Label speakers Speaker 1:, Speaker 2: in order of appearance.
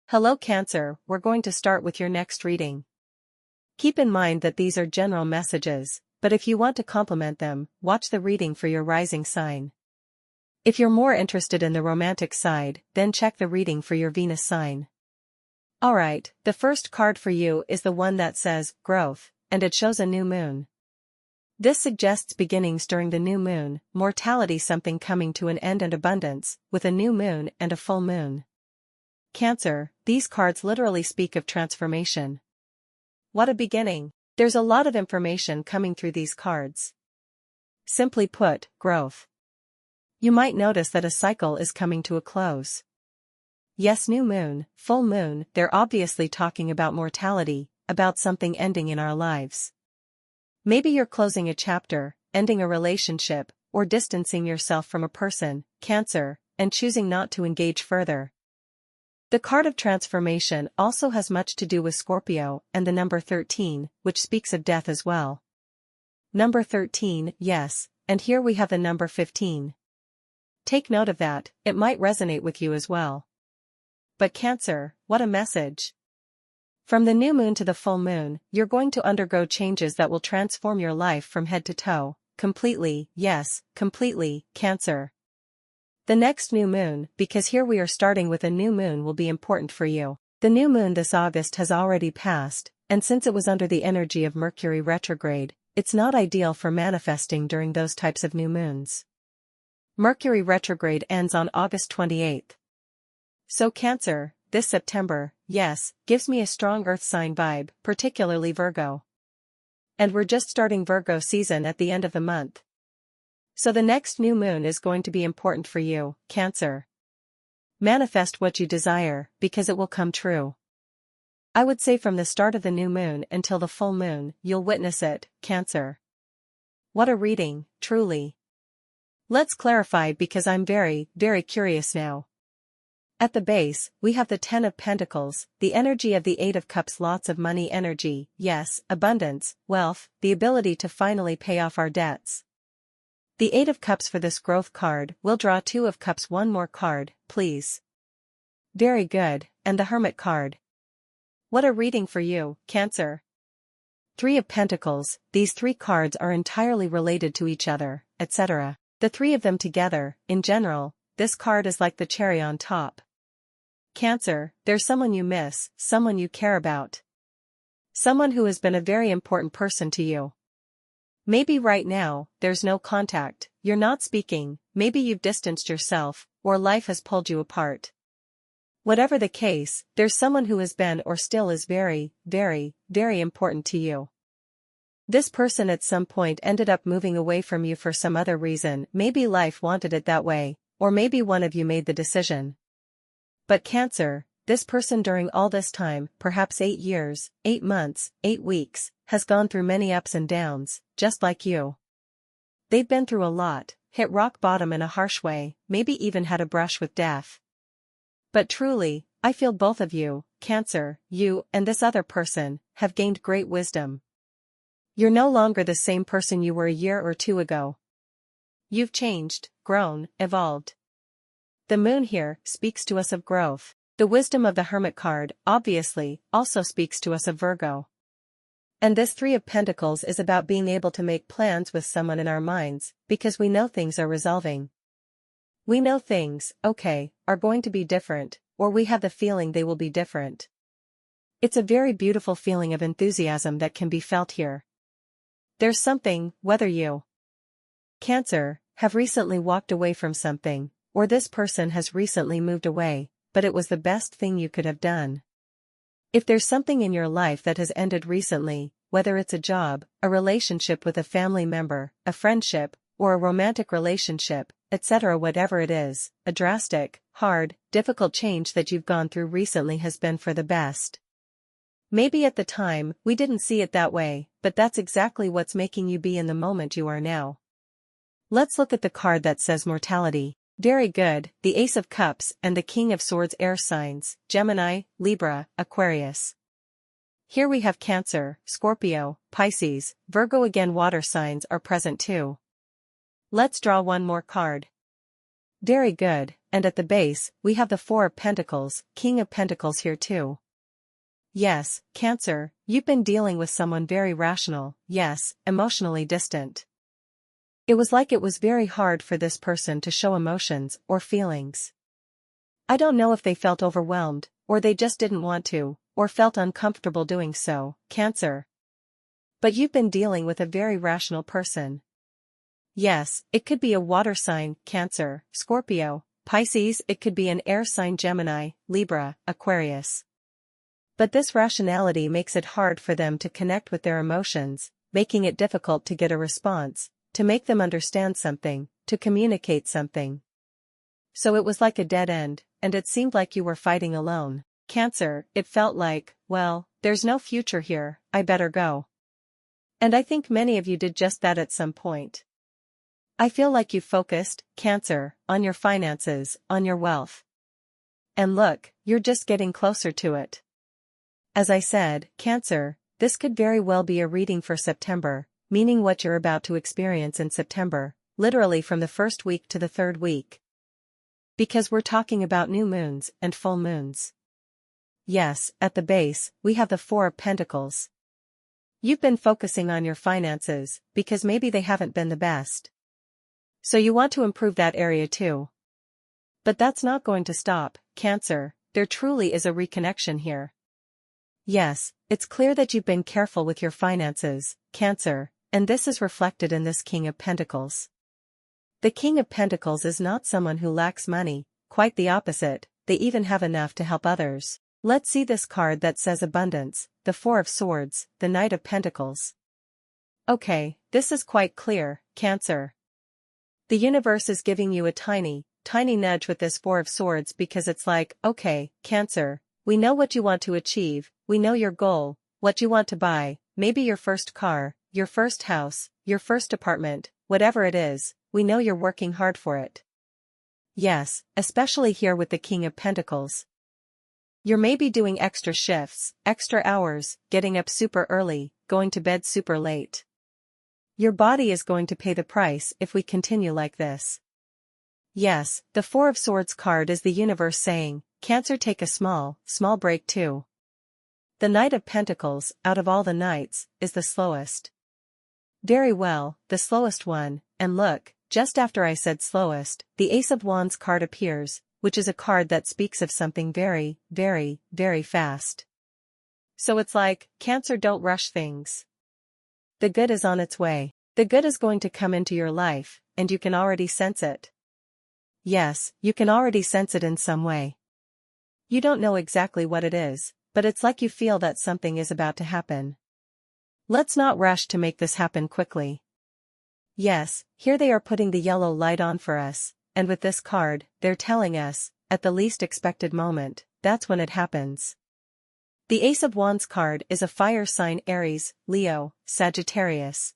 Speaker 1: Hello Cancer, we're going to start with your next reading. Keep in mind that these are general messages, but if you want to complement them, watch the reading for your rising sign. If you're more interested in the romantic side, then check the reading for your Venus sign. Alright, the first card for you is the one that says, growth, and it shows a new moon. This suggests beginnings during the new moon, mortality, something coming to an end, and abundance, with a new moon and a full moon. Cancer, these cards literally speak of transformation. What a beginning! There's a lot of information coming through these cards. Simply put, growth. You might notice that a cycle is coming to a close. Yes, new moon, full moon, they're obviously talking about mortality, about something ending in our lives. Maybe you're closing a chapter, ending a relationship, or distancing yourself from a person, Cancer, and choosing not to engage further. The card of transformation also has much to do with Scorpio and the number 13, which speaks of death as well. Number 13, yes, and here we have the number 15. Take note of that, it might resonate with you as well. But Cancer, what a message! From the new moon to the full moon, you're going to undergo changes that will transform your life from head to toe, completely, yes, completely, Cancer. The next new moon, because here we are starting with a new moon, will be important for you. The new moon this August has already passed, and since it was under the energy of Mercury retrograde, it's not ideal for manifesting during those types of new moons. Mercury retrograde ends on August 28th. So Cancer, this September, yes, gives me a strong earth sign vibe, particularly Virgo. And we're just starting Virgo season at the end of the month. So the next new moon is going to be important for you, Cancer. Manifest what you desire, because it will come true. I would say from the start of the new moon until the full moon, you'll witness it, Cancer. What a reading, truly. Let's clarify, because I'm very, very curious now. At the base, we have the 10 of Pentacles, the energy of the 8 of Cups, lots of money energy, yes, abundance, wealth, the ability to finally pay off our debts. The 8 of Cups for this growth card. We'll draw 2 of Cups, one more card, please. Very good, and the Hermit card. What a reading for you, Cancer. 3 of Pentacles, these 3 cards are entirely related to each other, etc. The 3 of them together, in general, this card is like the cherry on top. Cancer, there's someone you miss, someone you care about. Someone who has been a very important person to you. Maybe right now, there's no contact, you're not speaking, maybe you've distanced yourself, or life has pulled you apart. Whatever the case, there's someone who has been or still is very, very, very important to you. This person at some point ended up moving away from you for some other reason, maybe life wanted it that way, or maybe one of you made the decision. But Cancer, this person during all this time, perhaps 8 years, 8 months, 8 weeks, has gone through many ups and downs, just like you. They've been through a lot, hit rock bottom in a harsh way, maybe even had a brush with death. But truly, I feel both of you, Cancer, you and this other person, have gained great wisdom. You're no longer the same person you were a year or 2 ago. You've changed, grown, evolved. The moon here speaks to us of growth. The wisdom of the Hermit card, obviously, also speaks to us of Virgo. And this 3 of Pentacles is about being able to make plans with someone in our minds, because we know things are resolving. We know things, okay, are going to be different, or we have the feeling they will be different. It's a very beautiful feeling of enthusiasm that can be felt here. There's something, whether you, Cancer, have recently walked away from something, or this person has recently moved away, but it was the best thing you could have done. If there's something in your life that has ended recently, whether it's a job, a relationship with a family member, a friendship, or a romantic relationship, etc., whatever it is, a drastic, hard, difficult change that you've gone through recently has been for the best. Maybe at the time, we didn't see it that way, but that's exactly what's making you be in the moment you are now. Let's look at the card that says mortality. Very good, the Ace of Cups and the King of Swords, air signs, Gemini, Libra, Aquarius. Here we have Cancer, Scorpio, Pisces, Virgo, again water signs are present too. Let's draw one more card. Very good, and at the base, we have the Four of Pentacles, King of Pentacles here too. Yes, Cancer, you've been dealing with someone very rational, yes, emotionally distant. It was like it was very hard for this person to show emotions or feelings. I don't know if they felt overwhelmed, or they just didn't want to, or felt uncomfortable doing so, Cancer. But you've been dealing with a very rational person. Yes, it could be a water sign, Cancer, Scorpio, Pisces, it could be an air sign, Gemini, Libra, Aquarius. But this rationality makes it hard for them to connect with their emotions, making it difficult to get a response, to make them understand something, to communicate something. So it was like a dead end, and it seemed like you were fighting alone. Cancer, it felt like, well, there's no future here, I better go. And I think many of you did just that at some point. I feel like you focused, Cancer, on your finances, on your wealth. And look, you're just getting closer to it. As I said, Cancer, this could very well be a reading for September, meaning what you're about to experience in September, literally from the first week to the third week. Because we're talking about new moons and full moons. Yes, at the base, we have the Four of Pentacles. You've been focusing on your finances, because maybe they haven't been the best. So you want to improve that area too. But that's not going to stop, Cancer, there truly is a reconnection here. Yes, it's clear that you've been careful with your finances, Cancer, and this is reflected in this King of Pentacles. The King of Pentacles is not someone who lacks money, quite the opposite, they even have enough to help others. Let's see this card that says abundance, the Four of Swords, the Knight of Pentacles. Okay, this is quite clear, Cancer. The universe is giving you a tiny nudge with this Four of Swords because it's like, okay, Cancer, we know what you want to achieve, we know your goal, what you want to buy, maybe your first car, your first house, your first apartment, whatever it is, we know you're working hard for it. Yes, especially here with the King of Pentacles. You're maybe doing extra shifts, extra hours, getting up super early, going to bed super late. Your body is going to pay the price if we continue like this. Yes, the Four of Swords card is the universe saying, Cancer, take a small break too. The Knight of Pentacles, out of all the knights, is the slowest. Very well, the slowest one, and look, just after I said slowest, the Ace of Wands card appears, which is a card that speaks of something very, very, very fast. So it's like, Cancer, don't rush things. The good is on its way. The good is going to come into your life, and you can already sense it. Yes, you can already sense it in some way. You don't know exactly what it is, but it's like you feel that something is about to happen. Let's not rush to make this happen quickly. Yes, here they are putting the yellow light on for us, and with this card, they're telling us, at the least expected moment, that's when it happens. The Ace of Wands card is a fire sign, Aries, Leo, Sagittarius.